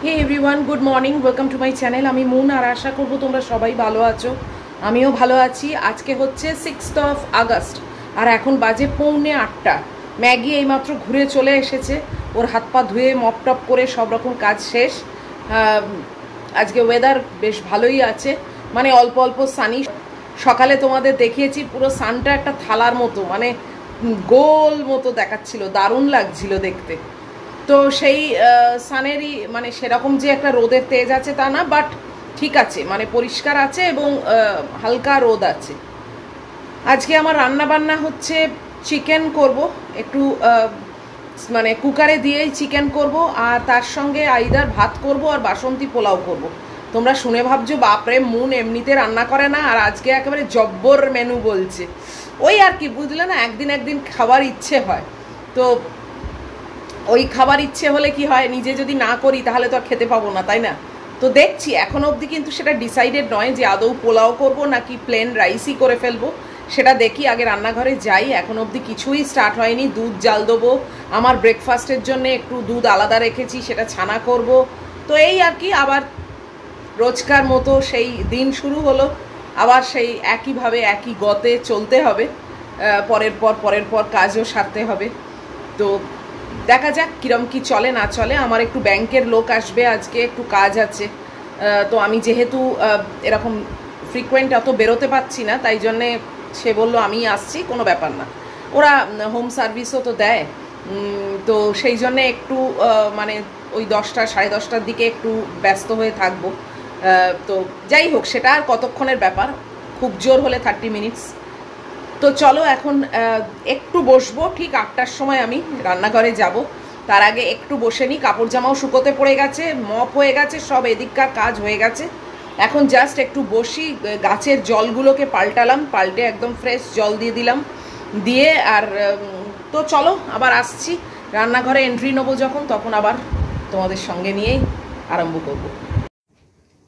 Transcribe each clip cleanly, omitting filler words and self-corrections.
Hey everyone, good morning, welcome to my channel. আমি মুন, আর আশা করবো তোমরা সবাই ভালো আছো। আমিও ভালো আছি। আজকে হচ্ছে 6th আগস্ট আর এখন বাজে 7:45। ম্যাগি এইমাত্র ঘুরে চলে এসেছে, ওর হাত পা ধুয়ে মপ টপ করে সব রকম কাজ শেষ। আজকে ওয়েদার বেশ ভালোই আছে, মানে অল্প অল্প সানি। সকালে তোমাদের দেখিয়েছি পুরো সানটা একটা থালার মতো, মানে গোল মতো দেখাচ্ছিল, দারুণ লাগছিল দেখতে। তো সেই সানেরই মানে সেরকম যে একটা রোদের তেজ আছে তা না, বাট ঠিক আছে, মানে পরিষ্কার আছে এবং হালকা রোদ আছে। আজকে আমার রান্না বান্না হচ্ছে চিকেন করব, একটু মানে কুকারে দিয়েই চিকেন করব, আর তার সঙ্গে আইদার ভাত করব আর বাসন্তী পোলাও করব। তোমরা শুনে ভাবছো বাপরে মুন এমনিতে রান্না করে না, আর আজকে একেবারে জব্বর মেনু বলছে। ওই আর কি, বুঝলে না, একদিন একদিন খাবার ইচ্ছে হয়। তো ওই খাবার ইচ্ছে হলে কি হয়, নিজে যদি না করি তাহলে তো আর খেতে পাবো না, তাই না? তো দেখছি, এখনো অবধি কিন্তু সেটা ডিসাইডেড নয় যে আদৌ পোলাও করব নাকি প্লেন রাইসই করে ফেলবো। সেটা দেখি, আগে রান্নাঘরে যাই। এখন অবধি কিছুই স্টার্ট হয়নি। দুধ জাল দেবো, আমার ব্রেকফাস্টের জন্য একটু দুধ আলাদা রেখেছি, সেটা ছানা করব। তো এই আর কি, আবার রোজকার মতো সেই দিন শুরু হলো। আবার সেই একইভাবে একই গতে চলতে হবে, পরের পর কাজও সারতে হবে। তো দেখা যাক কিরম কি চলে না চলে। আমার একটু ব্যাংকের লোক আসবে আজকে, একটু কাজ আছে। তো আমি যেহেতু এরকম ফ্রিকোয়েন্ট অত বেরোতে পারছি না, তাই জন্যে সে বলল আমি আসছি, কোনো ব্যাপার না। ওরা হোম সার্ভিসও তো দেয়। তো সেই জন্যে একটু মানে ওই 10টা সাড়ে 10টার দিকে একটু ব্যস্ত হয়ে থাকবো। তো যাই হোক, সেটা আর কতক্ষণের ব্যাপার, খুব জোর হলে 30 মিনিটস। তো চলো এখন একটু বসবো, ঠিক 8টার সময় আমি রান্নাঘরে যাব। তার আগে একটু বসে নিই, কাপড় জামাও শুকোতে পড়ে গেছে, মপ হয়ে গেছে, সব এদিককার কাজ হয়ে গেছে। এখন জাস্ট একটু বসি, গাছের জলগুলোকে পাল্টালাম, পাল্টে একদম ফ্রেশ জল দিয়ে দিলাম, দিয়ে আর তো চলো আবার আসছি। রান্নাঘরে এন্ট্রি নেবো যখন, তখন আবার তোমাদের সঙ্গে নিয়েই আরম্ভ করবো।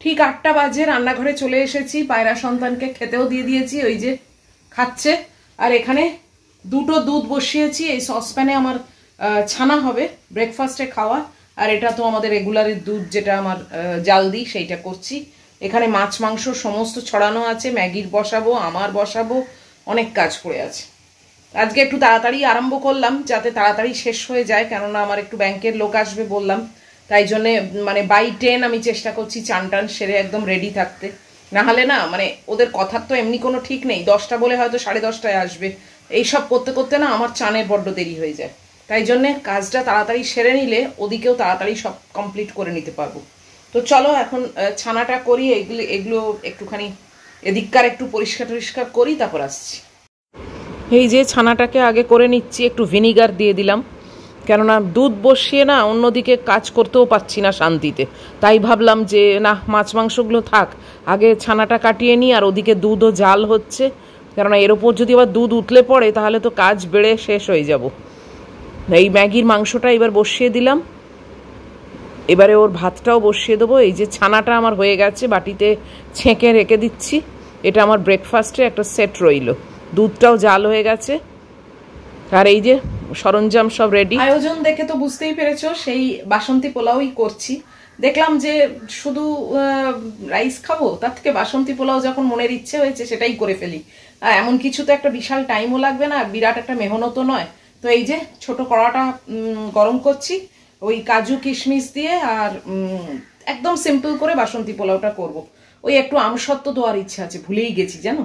ঠিক 8টা বাজে, রান্নাঘরে চলে এসেছি। পায়রা সন্তানকে খেতেও দিয়ে দিয়েছি, ওই যে খাচ্ছে। আর এখানে দুটো দুধ বসিয়েছি। এই সসপ্যানে আমার ছানা হবে ব্রেকফাস্টে খাওয়া, আর এটা তো আমাদের রেগুলারের দুধ, যেটা আমার জাল দিই, সেইটা করছি। এখানে মাছ মাংস সমস্ত ছড়ানো আছে, ম্যাগির বসাবো, আমার বসাবো, অনেক কাজ পড়ে আছে। আজকে একটু তাড়াতাড়ি আরম্ভ করলাম যাতে তাড়াতাড়ি শেষ হয়ে যায়, কেননা আমার একটু ব্যাংকের লোক আসবে বললাম। তাই জন্যে মানে বাই 10 আমি চেষ্টা করছি চান টান সেরে একদম রেডি থাকতে। না হলে না, মানে ওদের কথার তো এমনি কোনো ঠিক নেই, 10টা বলে হয়তো 10:30টায় আসবে। এইসব করতে করতে না আমার চানের বড্ড দেরি হয়ে যায়। তাই জন্যে কাজটা তাড়াতাড়ি সেরে নিলে ওদিকেও তাড়াতাড়ি সব কমপ্লিট করে নিতে পারবো। তো চলো এখন ছানাটা করি, এগুলো এগুলো একটুখানি এদিককার একটু পরিষ্কার টরিষ্কার করি, তারপর আসছি। এই যে ছানাটাকে আগে করে নিচ্ছি, একটু ভিনিগার দিয়ে দিলাম, কেননা দুধ বসিয়ে না অন্যদিকে কাজ করতেও পারছি না শান্তিতে। তাই ভাবলাম যে না, মাছ মাংসগুলো থাক, আগে ছানাটা কাটিয়ে নিই, আর ওদিকে দুধও জাল হচ্ছে। কেননা এর ওপর যদি আবার দুধ উতলে পড়ে তাহলে তো কাজ বেড়ে শেষ হয়ে যাব। এই ম্যাগির মাংসটা এবার বসিয়ে দিলাম, এবারে ওর ভাতটাও বসিয়ে দেবো। এই যে ছানাটা আমার হয়ে গেছে, বাটিতে ছেঁকে রেখে দিচ্ছি। এটা আমার ব্রেকফাস্টে একটা সেট রইল। দুধটাও জাল হয়ে গেছে, আর এই যে সরঞ্জাম সব রেডি। আয়োজন দেখে তো বুঝতেই পেরেছো, সেই বাসন্তী পোলাওই করছি। দেখলাম যে শুধু রাইস খাবো, তার থেকে বাসন্তী পোলাও যখন মনের ইচ্ছে হয়েছে সেটাই করে ফেলি। এমন কিছু তো একটা বিশাল টাইমও লাগবে না, বিরাট একটা মেহনতও নয়। তো এই যে ছোট কড়াটা গরম করছি, ওই কাজু কিশমিশ দিয়ে, আর একদম সিম্পল করে বাসন্তী পোলাওটা করব। ওই একটু আমসত্ত্ব দেওয়ার ইচ্ছা আছে, ভুলেই গেছি জানো।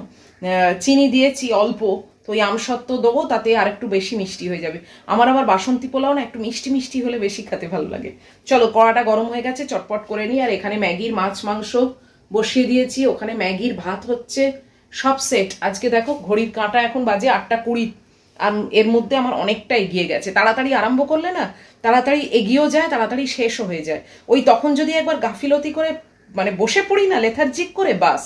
চিনি দিয়েছি অল্প, তো ওই আমসত্ত্ব দেবো, তাতে আর একটু বেশি মিষ্টি হয়ে যাবে। আমার আবার বাসন্তী পোলাও না একটু মিষ্টি মিষ্টি হলে বেশি খেতে ভালো লাগে। চলো কড়াটা গরম হয়ে গেছে, চটপট করে নিই। আর এখানে ম্যাগির মাছ মাংস বসিয়ে দিয়েছি, ওখানে ম্যাগির ভাত হচ্ছে, সব সেট। আজকে দেখো ঘড়ির কাঁটা এখন বাজে 8টা 20, আর এর মধ্যে আমার অনেকটা এগিয়ে গেছে। তাড়াতাড়ি আরম্ভ করলে না তাড়াতাড়ি এগিয়েও যায়, তাড়াতাড়ি শেষও হয়ে যায়। ওই তখন যদি একবার গাফিলতি করে মানে বসে পড়ি না লেথার্জিক করে, বাস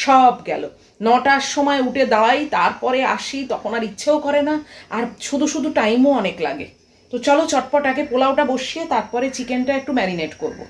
সব গেল। 9টার সময় উঠে দাঁড়াই, তারপরে আসি, তখন আর ইচ্ছেও করে না, আর শুধু শুধু টাইমও অনেক লাগে। তো চলো চটপট আগে পোলাওটা বসিয়ে তারপরে চিকেনটা একটু ম্যারিনেট করবো।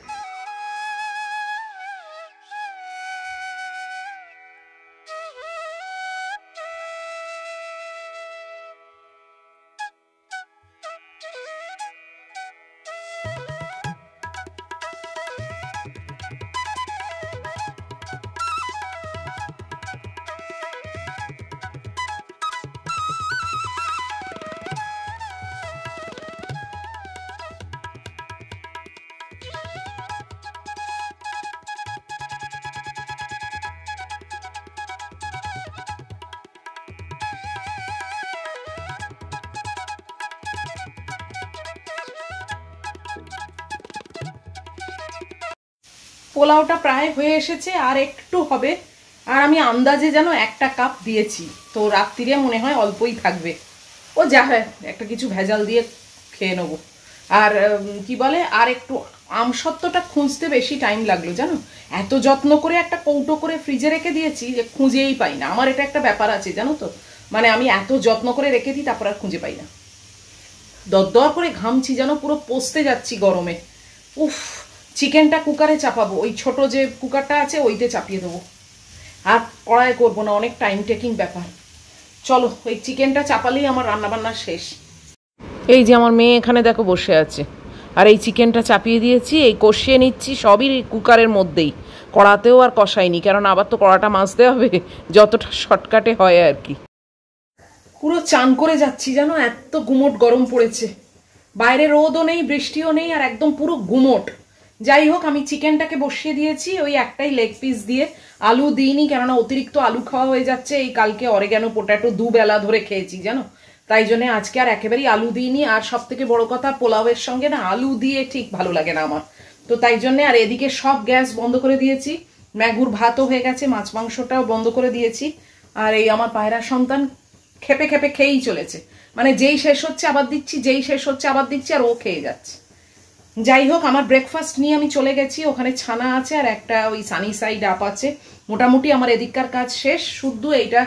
পোলাওটা প্রায় হয়ে এসেছে, আর একটু হবে। আর আমি আন্দাজে যেন 1টা কাপ দিয়েছি, তো রাত্রিরে মনে হয় অল্পই থাকবে। ও যা হয়, একটা কিছু ভেজাল দিয়ে খেয়ে নেবো। আর কি বলে, আর একটু আমসত্ত্বটা খুঁজতে বেশি টাইম লাগলো জানো। এত যত্ন করে একটা কৌটো করে ফ্রিজে রেখে দিয়েছি যে খুঁজেই পাই না। আমার এটা একটা ব্যাপার আছে জানো তো, মানে আমি এত যত্ন করে রেখে দিই, তারপর আর খুঁজে পাই না। দরদর করে ঘামছি যেন, পুরো পচতে যাচ্ছি গরমে। উফ, চিকেনটা কুকারে চাপাবো, ওই ছোট যে কুকারটা আছে ওইতে চাপিয়ে দেবো। আর কড়াই করবো না, অনেক টাইম টেকিং ব্যাপার। চলো, ওই চিকেনটা চাপালেই আমার রান্নাবান্না শেষ। এই যে আমার মেয়ে এখানে দেখো বসে আছে, আর এই চিকেনটা চাপিয়ে দিয়েছি, এই কষিয়ে নিচ্ছি সবই কুকারের মধ্যেই। কড়াতেও আর কষাইনি, কারণ আবার তো কড়াটা মাজতে হবে, যতটা শর্টকাটে হয় আর কি। পুরো চান করে যাচ্ছি জানো, এত গুমোট গরম পড়েছে। বাইরে রোদও নেই, বৃষ্টিও নেই, আর একদম পুরো গুমোট। যাই হোক, আমি চিকেনটাকে বসিয়ে দিয়েছি ওই একটাই লেগ পিস দিয়ে। আলু দিইনি, কেননা অতিরিক্ত আলু খাওয়া হয়ে যাচ্ছে। এই কালকে অরেগানো পোটাটো দুবেলা ধরে খেয়েছি জানো, তাই জন্য আজকে আর একেবারেই আলু দিইনি। আর সব থেকে বড় কথা, পোলাওয়ের সঙ্গে না আলু দিয়ে ঠিক ভালো লাগে না আমার, তো তাই জন্যে। আর এদিকে সব গ্যাস বন্ধ করে দিয়েছি, ম্যাগুর ভাতও হয়ে গেছে, মাছ মাংসটাও বন্ধ করে দিয়েছি। আর এই আমার পায়রা সন্তান খেপে খেপে খেয়েই চলেছে, মানে যেই শেষ হচ্ছে আবার দিচ্ছি, যেই শেষ হচ্ছে আবার দিচ্ছি, আর ও খেয়ে যাচ্ছে। যাই হোক, আমার ব্রেকফাস্ট নিয়ে আমি চলে গেছি। ওখানে ছানা আছে আর একটা ওই সানি সাইড আপ আছে। মোটামুটি আমার এদিককার কাজ শেষ, শুধু এইটা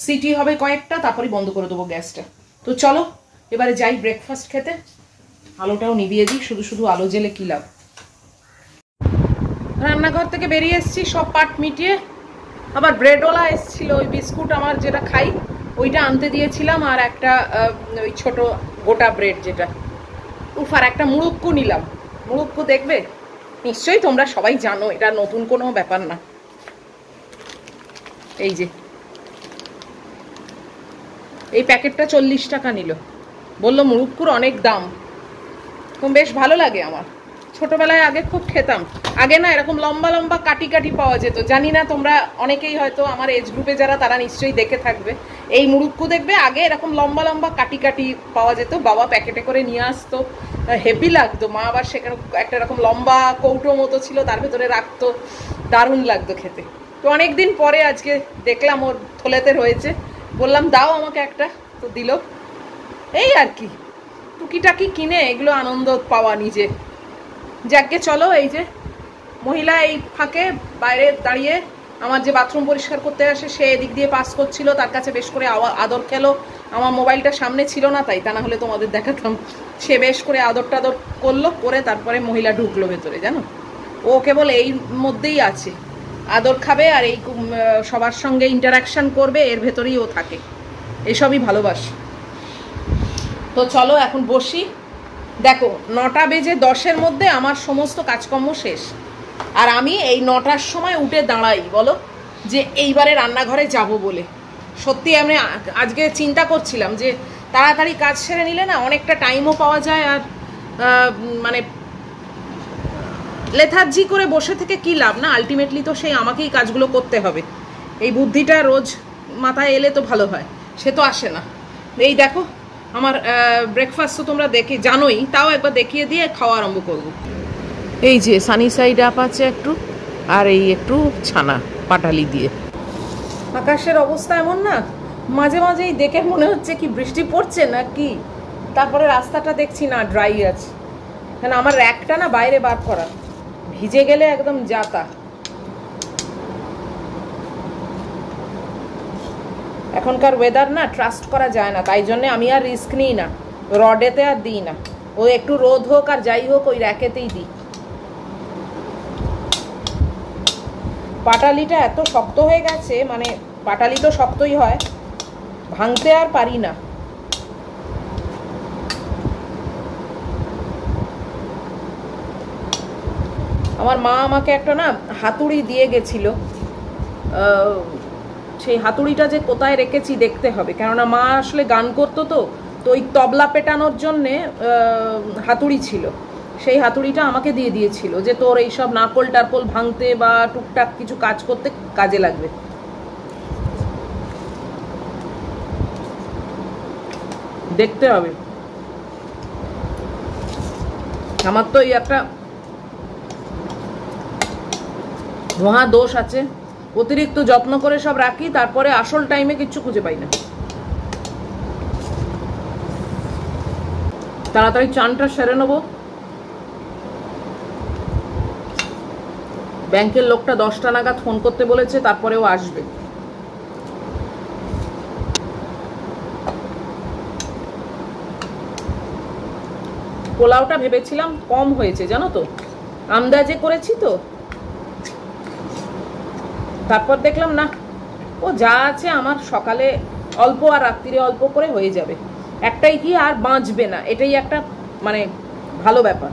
সিটি হবে কয়েকটা, তারপরে বন্ধ করে দেবো গ্যাসটা। তো চলো এবারে যাই ব্রেকফাস্ট খেতে। আলোটাও নিভিয়ে দিই, শুধু শুধু আলো জেলে কি লাভ। রান্নাঘর থেকে বেরিয়ে এসেছি সব পাট মিটিয়ে। আবার ব্রেডওয়ালা এসেছিল, ওই বিস্কুট আমার যেটা খাই ওইটা আনতে দিয়েছিলাম, আর একটা ওই ছোট গোটা ব্রেড যেটা। উফ, আর একটা মুড়ুক্কু নিলাম। মুড়ুক্কু দেখবে নিশ্চয়ই, তোমরা সবাই জানো, এটা নতুন কোনো ব্যাপার না। এই যে এই প্যাকেটটা 40 টাকা নিল, বললো মুড়ুক্কুর অনেক দাম। তো বেশ ভালো লাগে আমার, ছোটবেলায় আগে খুব খেতাম। আগে না এরকম লম্বা লম্বা কাটি কাটি পাওয়া যেত, জানি না তোমরা অনেকেই হয়তো আমার এজ গ্রুপে যারা, তারা নিশ্চয়ই দেখে থাকবে। এই মুড়ুক্কু দেখবে আগে এরকম লম্বা লম্বা কাটি কাটি পাওয়া যেত, বাবা প্যাকেটে করে নিয়ে আসতো, হেভি লাগতো। মা আবার সেখানে একটা এরকম লম্বা কৌটো মতো ছিল, তার ভেতরে রাখতো, দারুণ লাগতো খেতে। তো অনেকদিন পরে আজকে দেখলাম ওর থলেতে রয়েছে, বললাম দাও আমাকে একটা, তো দিল। এই আর কি, টুকিটাকি কিনে এগুলো আনন্দ পাওয়া নিজে। যাকে চলো, এই যে মহিলা এই ফাঁকে বাইরে দাঁড়িয়ে, আমার যে বাথরুম পরিষ্কার করতে আসে সে এদিক দিয়ে পাস করছিল, তার কাছে বেশ করে আদর খেলো। আমার মোবাইলটা সামনে ছিল না, তাই তা না হলে তোমাদের দেখাতাম। সে বেশ করে আদর টাদর করলো, করে তারপরে মহিলা ঢুকলো ভেতরে জানো। ও কেবল এই মধ্যেই আছে, আদর খাবে আর এই সবার সঙ্গে ইন্টারাকশন করবে, এর ভেতরেই ও থাকে। এইসবই ভালোবাসে। তো চলো এখন বসি। দেখো 9টা বেজে 10-এর মধ্যে আমার সমস্ত কাজকর্ম শেষ, আর আমি এই 9টার সময় উঠে দাঁড়াই বলো, যে এইবারে রান্নাঘরে যাব বলে। সত্যি আমি আজকে চিন্তা করছিলাম যে তাড়াতাড়ি কাজ সেরে নিলে না অনেকটা টাইমও পাওয়া যায়, আর মানে লেথার্জি করে বসে থেকে কী লাভ না, আলটিমেটলি তো সেই আমাকেই কাজগুলো করতে হবে। এই বুদ্ধিটা রোজ মাথায় এলে তো ভালো হয়, সে তো আসে না। এই দেখো আমার ব্রেকফাস্ট তো তোমরা দেখে জানোই, তাও একবার দেখিয়ে দিয়ে খাওয়া আরম্ভ করব। এই যে সানি সাইড আপ আছে একটু, আর এই একটু ছানা পাটালি দিয়ে। আকাশের অবস্থা এমন না, মাঝে মাঝেই দেখে মনে হচ্ছে কি বৃষ্টি পড়ছে না কি, তারপরে রাস্তাটা দেখছি না ড্রাই আছে। কেন আমার র্যাকটা না বাইরে বার করা, ভিজে গেলে একদম যাতা। এখনকার ওয়েদার না ট্রাস্ট করা যায় না, তাই জন্যে আমি আর রিস্ক নিই না, রডেতে আর দিই না। ও একটু রোদ হোক আর যাই হোক, ওই র্যাকেতেই দিই। পাটালিটা এত শক্ত হয়ে গেছে, মানে পাটালি তো শক্তই হয়, ভাঙতে আর পারি না। আমার মা আমাকে একটা না হাতুড়ি দিয়ে গেছিল, সেই হাতুড়িটা যে কোথায় রেখেছি দেখতে হবে, কেননা মা আসলে গান করতো, তো ওই তবলা পেটানোর জন্যে হাতুড়ি ছিল। সেই হাতুড়িটা আমাকে দিয়ে দিয়েছিল যে তোর এইসব নারকোল টারকোল ভাঙতে বা টুকটাক কিছু কাজ করতে কাজে লাগবে। দেখতে হবে। আমার তো এই একটা মহা দোষ আছে, অতিরিক্ত যত্ন করে সব রাখি, তারপরে আসল টাইমে কিচ্ছু খুঁজে পাই না। তাড়াতাড়ি চানটা সেরে নেবো। ব্যাংকের লোকটা 10টা নাগাদ ফোন করতে বলেছে, তারপরেও আসবে। পোলাওটা ভেবেছিলাম কম হয়েছে জানো তো, আন্দাজে করেছি তো, তারপর দেখলাম না, ও যা আছে আমার সকালে অল্প আর রাত্রিরে অল্প করে হয়ে যাবে, একটাই কি আর বাঁচবে না, এটাই একটা মানে ভালো ব্যাপার।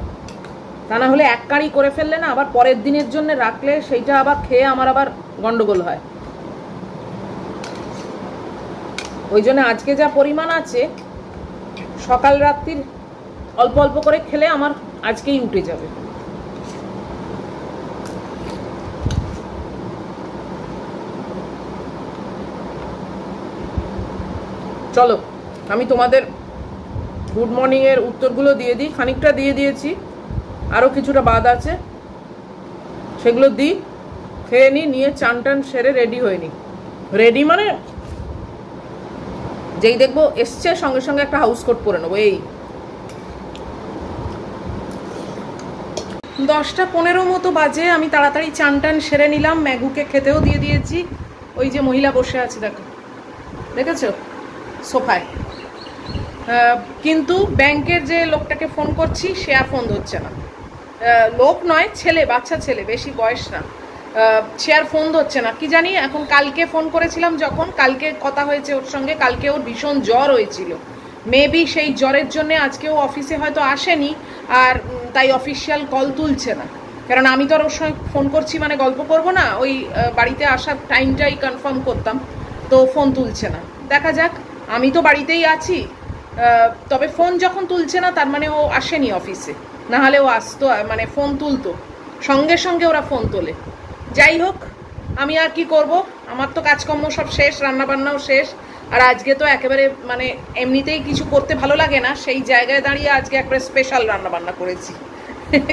তা না হলে এক কাঁড়ি করে ফেললে না, আবার পরের দিনের জন্য রাখলে সেইটা আবার খেয়ে আমার আবার গন্ডগোল হয়। ওই জন্য আজকে যা পরিমাণ আছে, সকাল রাত্রির অল্প অল্প করে খেলে আমার আজকেই উঠে যাবে। চলো আমি তোমাদের গুড মর্নিং এর উত্তরগুলো দিয়ে দিই, খানিকটা দিয়ে দিয়েছি, আরও কিছুটা বাদ আছে, সেগুলো দিই, খেয়ে নিই, নিয়ে চান টান সেরে রেডি হয়ে নিই। রেডি মানে যেই দেখবো এসছে সঙ্গে সঙ্গে একটা হাউস কোট পরে নেবো। এই 10টা 15 মতো বাজে, আমি তাড়াতাড়ি চান টান সেরে নিলাম, ম্যাগুকে খেতেও দিয়ে দিয়েছি। ওই যে মহিলা বসে আছে দেখো, দেখেছো সোফায়। কিন্তু ব্যাংকের যে লোকটাকে ফোন করছি সে আর ফোন ধরছে না, লোক নয়, ছেলে, বাচ্চা ছেলে, বেশি বয়স না, সে আর ফোন ধরছে না। কি জানি এখন, কালকে ফোন করেছিলাম যখন, কালকে কথা হয়েছে ওর সঙ্গে, কালকে ওর ভীষণ জ্বর হয়েছিল, মেবি সেই জ্বরের জন্য আজকেও অফিসে হয়তো আসেনি, আর তাই অফিসিয়াল কল তুলছে না। কারণ আমি তো আর ওর সঙ্গে ফোন করছি মানে গল্প করব না, ওই বাড়িতে আসার টাইমটাই কনফার্ম করতাম, তো ফোন তুলছে না। দেখা যাক, আমি তো বাড়িতেই আছি, তবে ফোন যখন তুলছে না তার মানে ও আসেনি অফিসে, না হলে ও আসতো, মানে ফোন তুলতো, সঙ্গে সঙ্গে ওরা ফোন তোলে। যাই হোক, আমি আর কি করব, আমার তো কাজকর্ম সব শেষ, রান্নাবান্নাও শেষ, আর আজকে তো একেবারে মানে এমনিতেই কিছু করতে ভালো লাগে না, সেই জায়গায় দাঁড়িয়ে আজকে একবারে স্পেশাল রান্নাবান্না করেছি,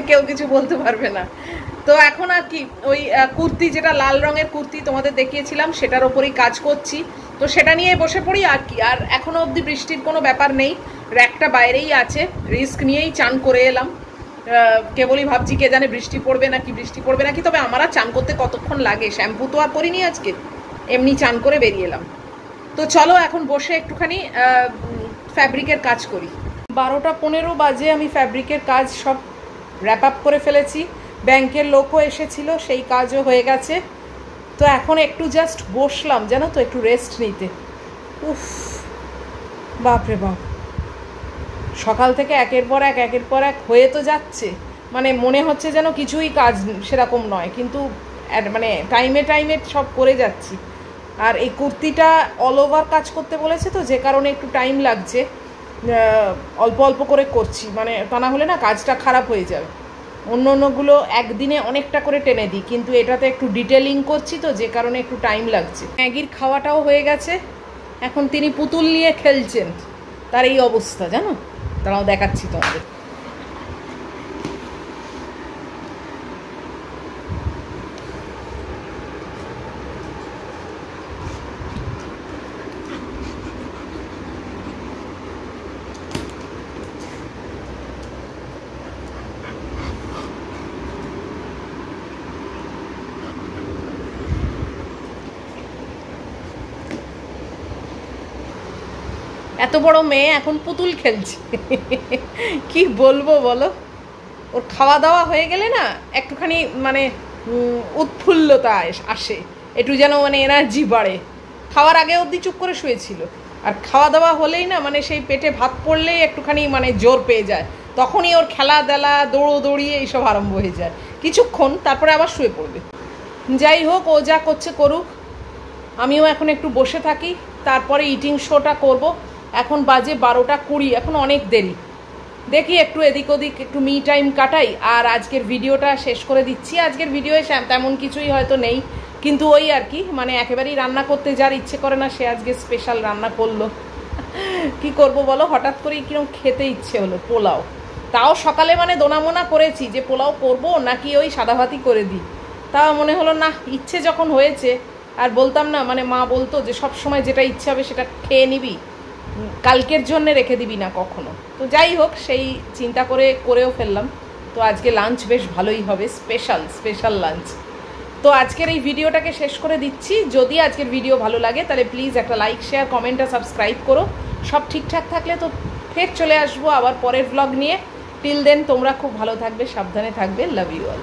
কেউ কিছু বলতে পারবে না। তো এখন আর কি, ওই কুর্তি, যেটা লাল রঙের কুর্তি তোমাদের দেখিয়েছিলাম, সেটার ওপরেই কাজ করছি, তো সেটা নিয়ে বসে পড়ি আর কি। আর এখনো অবধি বৃষ্টির কোনো ব্যাপার নেই, র্যাকটা বাইরেই আছে, রিস্ক নিয়েই চান করে এলাম। কেবলই ভাবছি কে জানে বৃষ্টি পড়বে নাকি, বৃষ্টি পড়বে নাকি। তবে আমার আর চান করতে কতক্ষণ লাগে, শ্যাম্পু তো আর করিনি আজকে, এমনি চান করে বেরিয়ে এলাম। তো চলো এখন বসে একটুখানি ফ্যাব্রিকের কাজ করি। 12টা 15 বাজে, আমি ফ্যাব্রিকের কাজ সব র্যাপ আপ করে ফেলেছি, ব্যাংকের লোকও এসেছিল, সেই কাজও হয়ে গেছে। তো এখন একটু জাস্ট বসলাম জানো তো, একটু রেস্ট নিতে। উফ বাপরে বাপ, সকাল থেকে একের পর এক হয়ে তো যাচ্ছে, মানে মনে হচ্ছে যেন কিছুই কাজ সেরকম নয়, কিন্তু মানে টাইমে টাইমে সব করে যাচ্ছি। আর এই কুর্তিটা অল ওভার কাজ করতে বলেছে তো, যে কারণে একটু টাইম লাগছে, অল্প অল্প করে করছি, মানে তা না হলে না কাজটা খারাপ হয়ে যাবে। অন্যগুলো একদিনে অনেকটা করে টেনে দিই, কিন্তু এটাতে একটু ডিটেলিং করছি তো, যে কারণে একটু টাইম লাগছে। ম্যাগির খাওয়াটাও হয়ে গেছে, এখন তিনি পুতুল নিয়ে খেলছেন, তার এই অবস্থা জানো, তারাও দেখাচ্ছি তোমাদের। এত বড় মেয়ে এখন পুতুল খেলছে, কি বলবো বলো। ওর খাওয়া দাওয়া হয়ে গেলে না একটুখানি মানে উৎফুল্লতা আসে, একটু যেন মানে এনার্জি বাড়ে। খাওয়ার আগে অবধি চুপ করে শুয়েছিল, আর খাওয়া দাওয়া হলেই না মানে সেই পেটে ভাত পড়লেই একটুখানি মানে জোর পেয়ে যায়, তখনই ওর খেলাধুলা দৌড়োদৌড়ি এইসব আরম্ভ হয়ে যায় কিছুক্ষণ, তারপরে আবার শুয়ে পড়বে। যাই হোক, ও যা করছে করুক, আমিও এখন একটু বসে থাকি, তারপরে ইটিং শোটা করব। এখন বাজে 12টা 20, এখন অনেক দেরি, দেখি একটু এদিক ওদিক একটু মি টাইম কাটাই, আর আজকের ভিডিওটা শেষ করে দিচ্ছি। আজকের ভিডিওয়ে তেমন কিছুই হয়তো নেই, কিন্তু ওই আর কি, মানে একেবারেই রান্না করতে যার ইচ্ছে করে না, সে আজকে স্পেশাল রান্না করলো। কি করব বলো, হঠাৎ করেই কিরকম খেতে ইচ্ছে হলো পোলাও। তাও সকালে মানে দোনামোনা করেছি যে পোলাও করব নাকি ওই সাদা ভাতই করে দিই, তাও মনে হলো না, ইচ্ছে যখন হয়েছে আর বলতাম না, মানে মা বলতো যে সব সময় যেটা ইচ্ছে হবে সেটা খেয়ে নিবি, কালকের জন্য রেখে দিবি না কখনো। তো যাই হোক, সেই চিন্তা করেও ফেললাম। তো আজকে লাঞ্চ বেশ ভালোই হবে, স্পেশাল লাঞ্চ। তো আজকের এই ভিডিওটাকে শেষ করে দিচ্ছি। যদি আজকের ভিডিও ভালো লাগে তাহলে প্লিজ একটা লাইক, শেয়ার, কমেন্ট আর সাবস্ক্রাইব করো। সব ঠিকঠাক থাকলে তো ফের চলে আসবো আবার পরের ব্লগ নিয়ে। টিল দেন তোমরা খুব ভালো থাকবে, সাবধানে থাকবে। Love you all.